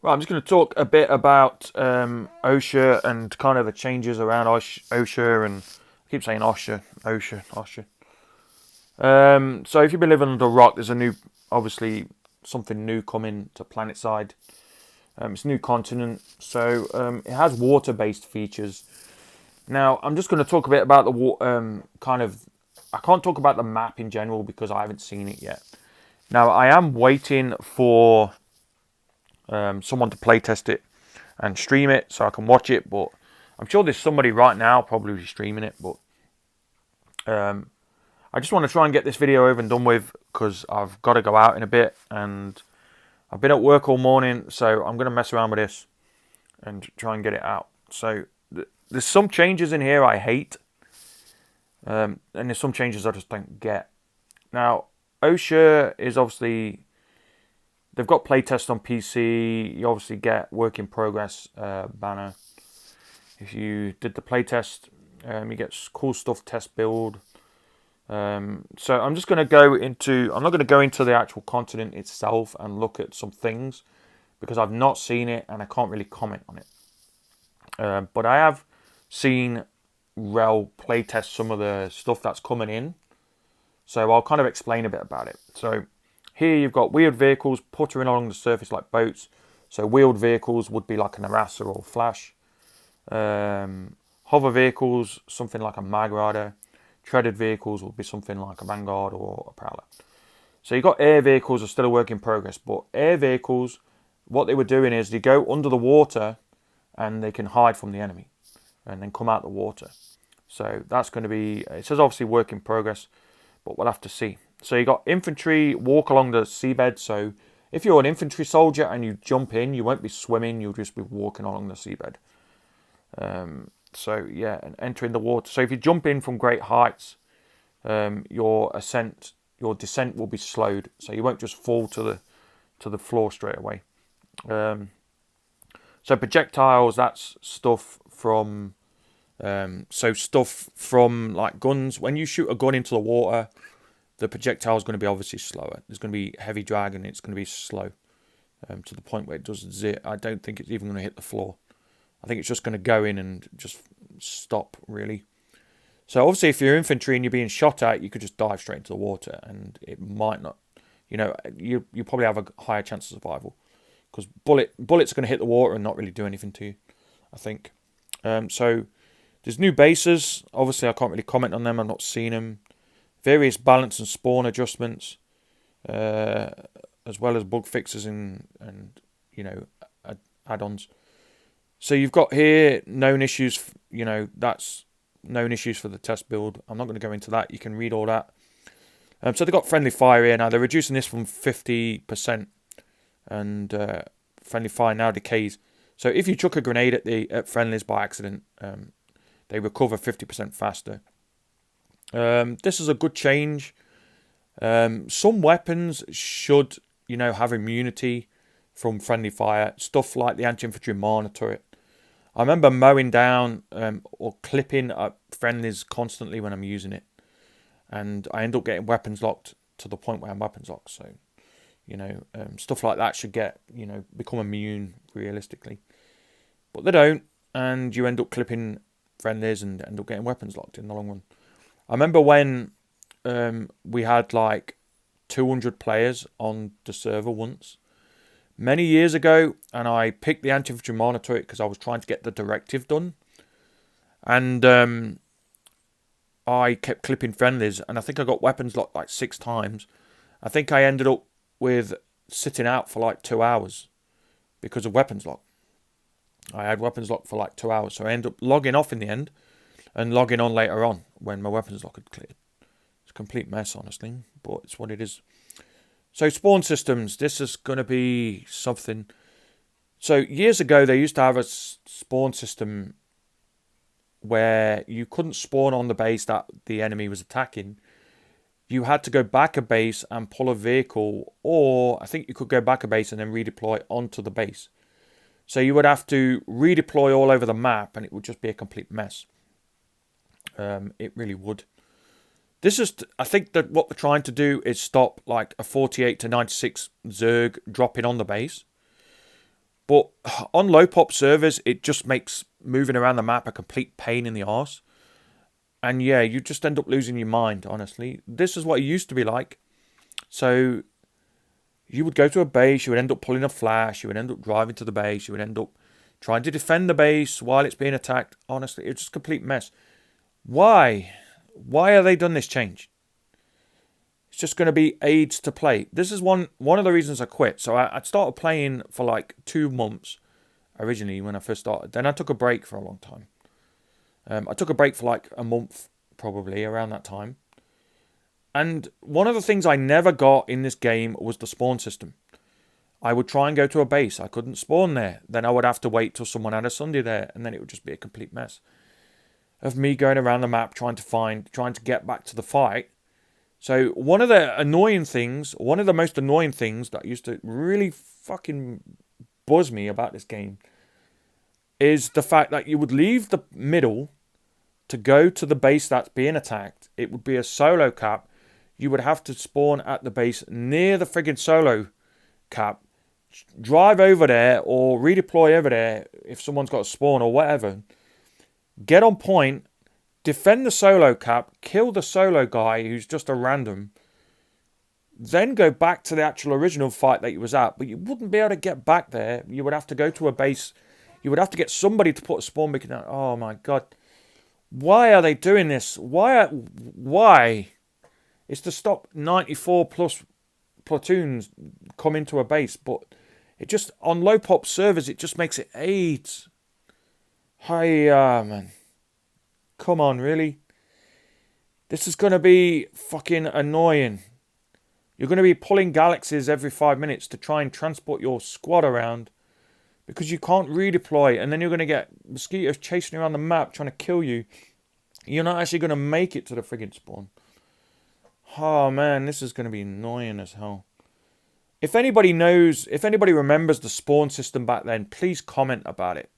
Right, I'm just going to talk a bit about Oshur and kind of the changes around Oshur, and I keep saying Oshur. So if you've been living under a rock, there's obviously something new coming to planet side. It's a new continent, so it has water-based features. Now, I'm just going to talk a bit about I can't talk about the map in general because I haven't seen it yet. Now, I am waiting for someone to playtest it and stream it so I can watch it. But I'm sure there's somebody right now probably streaming it. But I just want to try and get this video over and done with because I've got to go out in a bit and I've been at work all morning. So I'm going to mess around with this and try and get it out. So there's some changes in here I hate. And there's some changes I just don't get. Now, Oshur is obviously... They've got playtest on PC. You obviously get work in progress banner. If you did the playtest, you get cool stuff test build. So I'm just going to go into... I'm not going to go into the actual continent itself and look at some things because I've not seen it and I can't really comment on it. But I have seen Rel playtest some of the stuff that's coming in. So I'll kind of explain a bit about it. So here you've got wheeled vehicles puttering along the surface like boats. So wheeled vehicles would be like an Harasser or Flash. Hover vehicles, something like a Mag Rider. Treaded vehicles would be something like a Vanguard or a Prowler. So you've got air vehicles are still a work in progress. But air vehicles, what they were doing is they go under the water and they can hide from the enemy. And then come out the water. So that's going to be... It says obviously work in progress. But we'll have to see. So you got infantry walk along the seabed. So if you're an infantry soldier and you jump in, you won't be swimming. You'll just be walking along the seabed. So yeah, and entering the water. So if you jump in from great heights, your descent will be slowed. So you won't just fall to the floor straight away. So projectiles, that's stuff from... stuff from like guns. When you shoot a gun into the water, the projectile is going to be obviously slower. There's going to be heavy drag and it's going to be slow to the point where it does zit. I don't think it's even going to hit the floor. I think it's just going to go in and just stop, really. So obviously if you're infantry and you're being shot at, you could just dive straight into the water and it might not, you probably have a higher chance of survival because bullets are going to hit the water and not really do anything to you, I think. So there's new bases. Obviously, I can't really comment on them. I've not seen them. Various balance and spawn adjustments, as well as bug fixes and add-ons. So you've got here known issues. That's known issues for the test build. I'm not going to go into that. You can read all that. So they've got friendly fire here now. They're reducing this from 50%, and friendly fire now decays. So if you chuck a grenade at friendlies by accident, they recover 50% faster. This is a good change. Some weapons should, have immunity from friendly fire. Stuff like the anti-infantry Mana turret. I remember mowing down or clipping up friendlies constantly when I'm using it. And I end up getting weapons locked to the point where I'm weapons locked. So, stuff like that should become immune realistically. But they don't. And you end up clipping friendlies and end up getting weapons locked in the long run. I remember when we had like 200 players on the server once, many years ago, and I picked the anti-infantry Mana turret because I was trying to get the directive done. And I kept clipping friendlies, and I think I got weapons locked like 6 times. I think I ended up with sitting out for like 2 hours because of weapons lock. I had weapons locked for like 2 hours, so I ended up logging off in the end and logging on later on when my weapons lock had cleared. It's a complete mess, honestly, but it's what it is. So spawn systems, this is going to be something. So years ago, they used to have a spawn system where you couldn't spawn on the base that the enemy was attacking. You had to go back a base and pull a vehicle, or I think you could go back a base and then redeploy onto the base. So you would have to redeploy all over the map and it would just be a complete mess. It really would. I think that what they're trying to do is stop like a 48 to 96 Zerg dropping on the base. But on low pop servers, it just makes moving around the map a complete pain in the arse. And yeah, you just end up losing your mind, honestly. This is what it used to be like. So you would go to a base, you would end up pulling a flash, you would end up driving to the base, you would end up trying to defend the base while it's being attacked. Honestly, it's just a complete mess. Why? Why are they done this change? It's just going to be aids to play. This is one of the reasons I quit. So I started playing for like 2 months originally when I first started. Then I took a break for a long time. I took a break for like a month, probably, around that time. And one of the things I never got in this game was the spawn system. I would try and go to a base. I couldn't spawn there. Then I would have to wait till someone had a Sunday there. And then it would just be a complete mess of me going around the map trying to get back to the fight. So one of the most annoying things that used to really fucking buzz me about this game is the fact that you would leave the middle to go to the base that's being attacked. It would be a solo cap. You would have to spawn at the base near the friggin' solo cap, drive over there or redeploy over there if someone's got a spawn or whatever, get on point, defend the solo cap, kill the solo guy who's just a random, then go back to the actual original fight that you was at. But you wouldn't be able to get back there. You would have to go to a base. You would have to get somebody to put a spawn beacon down. Oh my god. Why are they doing this? Why? It's to stop 94 plus platoons coming to a base. But it just, on low pop servers, it just makes it AIDS. Hi, man. Come on, really? This is going to be fucking annoying. You're going to be pulling galaxies every 5 minutes to try and transport your squad around because you can't redeploy, and then you're going to get mosquitoes chasing around the map trying to kill you. You're not actually going to make it to the friggin' spawn. Oh man, this is going to be annoying as hell. If anybody remembers the spawn system back then, please comment about it.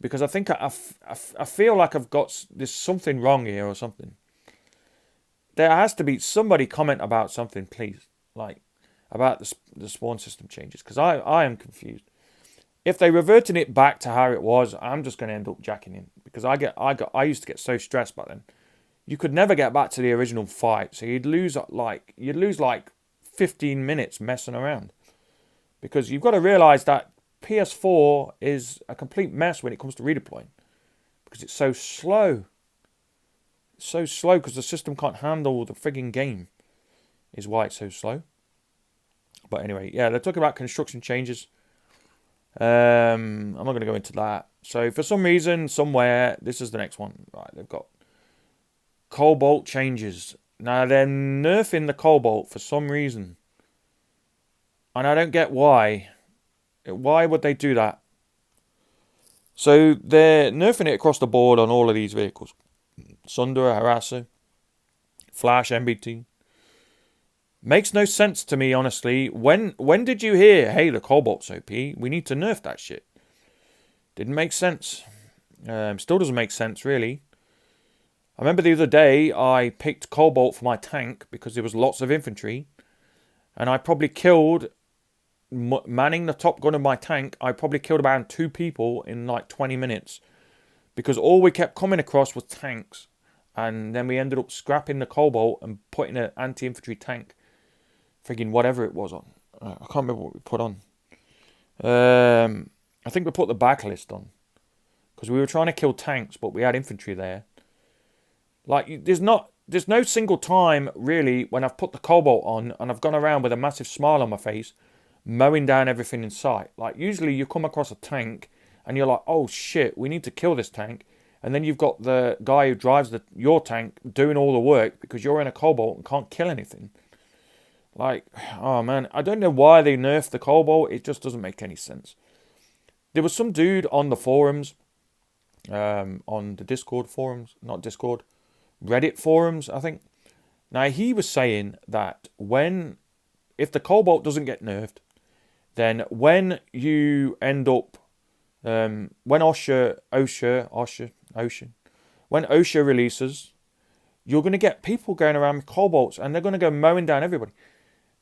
Because I think I feel like there's something wrong here or something. There has to be somebody comment about something, please. Like, about the spawn system changes. Because I am confused. If they reverted it back to how it was, I'm just going to end up jacking in. Because I used to get so stressed back then. You could never get back to the original fight. So you'd lose like 15 minutes messing around. Because you've got to realise that PS4 is a complete mess when it comes to redeploying. Because it's so slow. It's so slow because the system can't handle the frigging game. Is why it's so slow. But anyway, yeah, they're talking about construction changes. I'm not going to go into that. So for some reason, somewhere, this is the next one. Right, they've got Cobalt Changes. Now they're nerfing the Cobalt for some reason. And I don't get why. Why would they do that? So they're nerfing it across the board on all of these vehicles. Sunder, Harasser, Flash, MBT. Makes no sense to me, honestly. When did you hear, hey, the Cobalt's OP, we need to nerf that shit? Didn't make sense. Still doesn't make sense, really. I remember the other day, I picked Cobalt for my tank because there was lots of infantry. And I probably killed, manning the top gun of my tank, I probably killed about 2 people in like 20 minutes. Because all we kept coming across was tanks. And then we ended up scrapping the Cobalt and putting an anti-infantry tank. Friggin' whatever it was on. I can't remember what we put on. I think we put the backlist on. Because we were trying to kill tanks, but we had infantry there. Like, there's no single time, really, when I've put the Cobalt on and I've gone around with a massive smile on my face, mowing down everything in sight. Like, usually you come across a tank and you're like, oh shit, we need to kill this tank. And then you've got the guy who drives your tank doing all the work because you're in a Cobalt and can't kill anything. Like, oh man, I don't know why they nerfed the Cobalt. It just doesn't make any sense. There was some dude on the forums, on the Discord forums, not Discord, Reddit forums, I think. Now, he was saying that if the Cobalt doesn't get nerfed, then when you end up, when Oshur releases, you're going to get people going around with Cobalts and they're going to go mowing down everybody.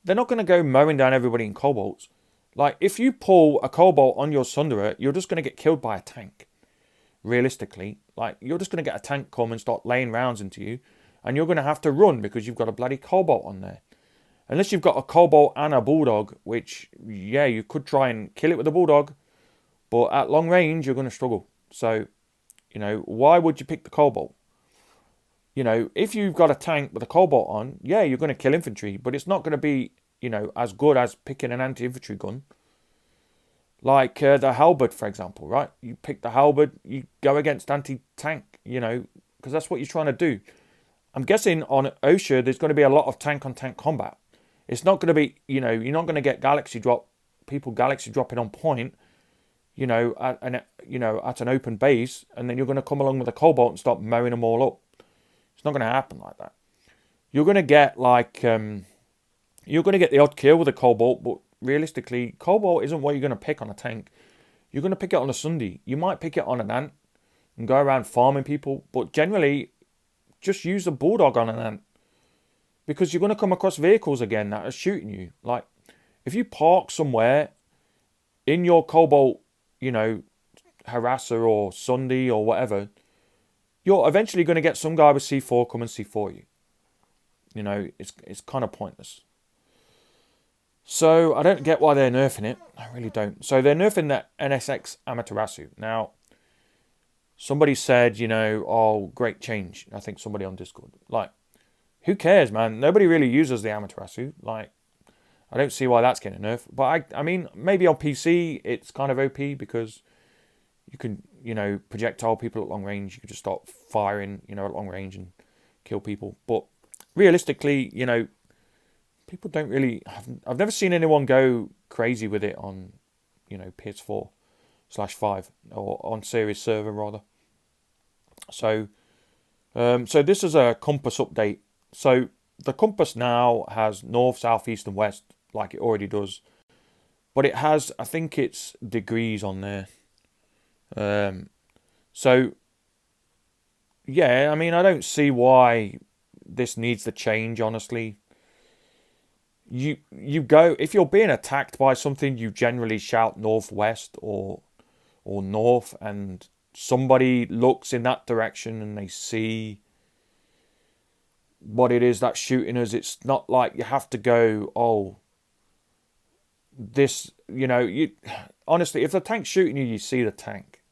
They're not going to go mowing down everybody in Cobalts. Like, if you pull a Cobalt on your Sunderer, you're just going to get killed by a tank. Realistically, like, you're just going to get a tank come and start laying rounds into you, and you're going to have to run because you've got a bloody Cobalt on there. Unless you've got a Cobalt and a Bulldog, which, yeah, you could try and kill it with a Bulldog, but at long range, you're going to struggle. So, why would you pick the Cobalt? If you've got a tank with a Cobalt on, yeah, you're going to kill infantry, but it's not going to be, as good as picking an anti-infantry gun. Like the halberd, for example, right? You pick the halberd, you go against anti-tank, because that's what you're trying to do. I'm guessing on Oshur, there's going to be a lot of tank-on-tank combat. It's not going to be, you're not going to get people galaxy dropping on point, at an open base, and then you're going to come along with a Cobalt and start mowing them all up. It's not going to happen like that. You're going to get you're going to get the odd kill with a Cobalt, but realistically, Cobalt isn't what you're going to pick on a tank. You're going to pick it on a Sunday. You might pick it on an Ant and go around farming people, but generally, just use a Bulldog on an Ant, because you're going to come across vehicles again that are shooting you. Like, if you park somewhere in your Cobalt, harasser or Sunday or whatever, you're eventually going to get some guy with C4 come and C4 you. It's kind of pointless. So I don't get why they're nerfing it. I really don't. So they're nerfing the NSX Amaterasu. Now, somebody said, oh, great change. I think somebody on Discord. Like, who cares, man? Nobody really uses the Amaterasu. Like, I don't see why that's getting nerfed. But I mean, maybe on PC it's kind of OP because you can, projectile people at long range. You can just start firing, at long range and kill people. But realistically, people don't really. I've never seen anyone go crazy with it on, PS4/5 or on Series server rather. So this is a compass update. So the compass now has north, south, east, and west, like it already does, but it has, I think it's degrees on there. So yeah, I mean, I don't see why this needs to change, honestly. You go, if you're being attacked by something, you generally shout northwest or north, and somebody looks in that direction and they see what it is that's shooting us. It's not like you have to go, oh, this, you honestly, if the tank's shooting you, you see the tank.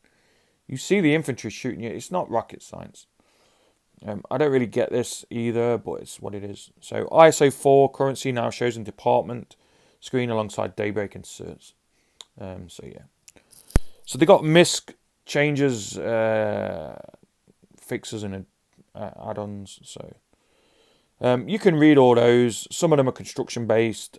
You see the infantry shooting you. It's not rocket science. I don't really get this either, but it's what it is. So ISO 4 currency now shows in department screen alongside Daybreak inserts. So yeah. So they got MISC changes, fixes and add-ons. So you can read all those. Some of them are construction based.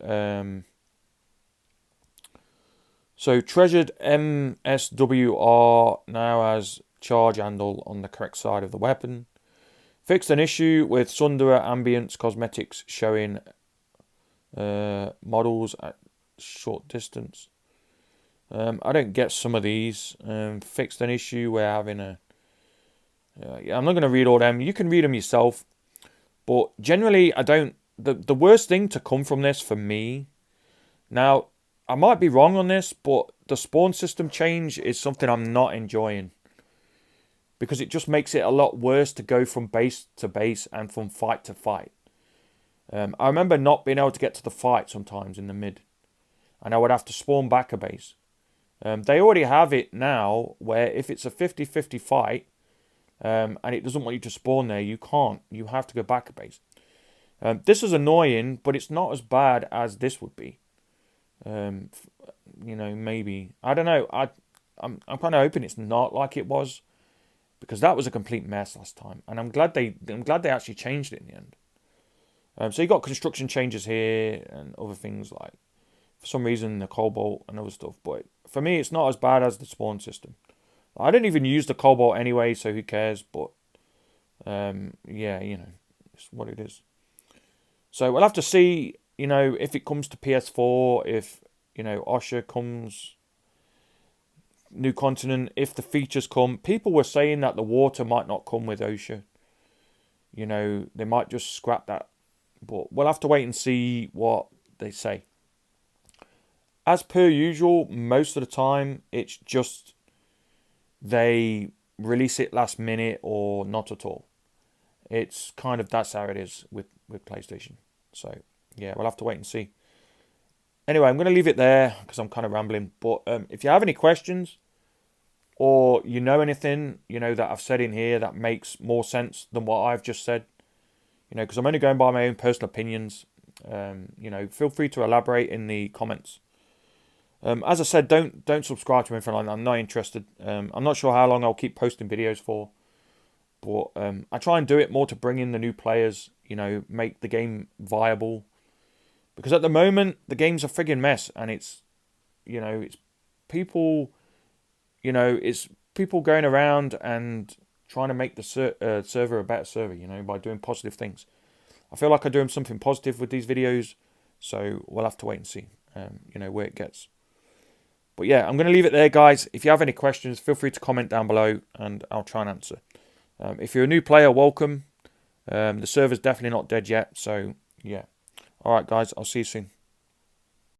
So treasured MSWR now has charge handle on the correct side of the weapon. Fixed an issue with Sunderer ambience cosmetics showing models at short distance. I don't get some of these. Fixed an issue we're having a... I'm not going to read all them. You can read them yourself. But generally, I don't... The worst thing to come from this for me... Now, I might be wrong on this, but the spawn system change is something I'm not enjoying. Because it just makes it a lot worse to go from base to base and from fight to fight. I remember not being able to get to the fight sometimes in the mid. And I would have to spawn back a base. They already have it now where if it's a 50-50 fight and it doesn't want you to spawn there, you can't. You have to go back a base. This is annoying, but it's not as bad as this would be. Maybe. I don't know. I'm kind of hoping it's not like it was. Because that was a complete mess last time. And I'm glad they actually changed it in the end. So you got construction changes here and other things like, for some reason, the Cobalt and other stuff. But for me, it's not as bad as the spawn system. I didn't even use the Cobalt anyway, so who cares? But, it's what it is. So we'll have to see, if it comes to PS4, if, Oshur comes... New continent, if the features come. People were saying that the water might not come with Oshur. They might just scrap that. But we'll have to wait and see what they say. as per usual, most of the time it's just they release it last minute or not at all. It's kind of, that's how it is with PlayStation. So yeah, we'll have to wait and see. Anyway, I'm going to leave it there because I'm kind of rambling. But if you have any questions or you know anything, that I've said in here that makes more sense than what I've just said, because I'm only going by my own personal opinions, feel free to elaborate in the comments. As I said, don't subscribe to anything like that. I'm not interested. I'm not sure how long I'll keep posting videos for. But I try and do it more to bring in the new players, make the game viable. Because at the moment, the game's a friggin' mess. And it's people, it's people going around and trying to make the server a better server, by doing positive things. I feel like I'm doing something positive with these videos. So we'll have to wait and see, where it gets. But yeah, I'm going to leave it there, guys. If you have any questions, feel free to comment down below and I'll try and answer. If you're a new player, welcome. The server's definitely not dead yet. So yeah. Alright, guys. I'll see you soon.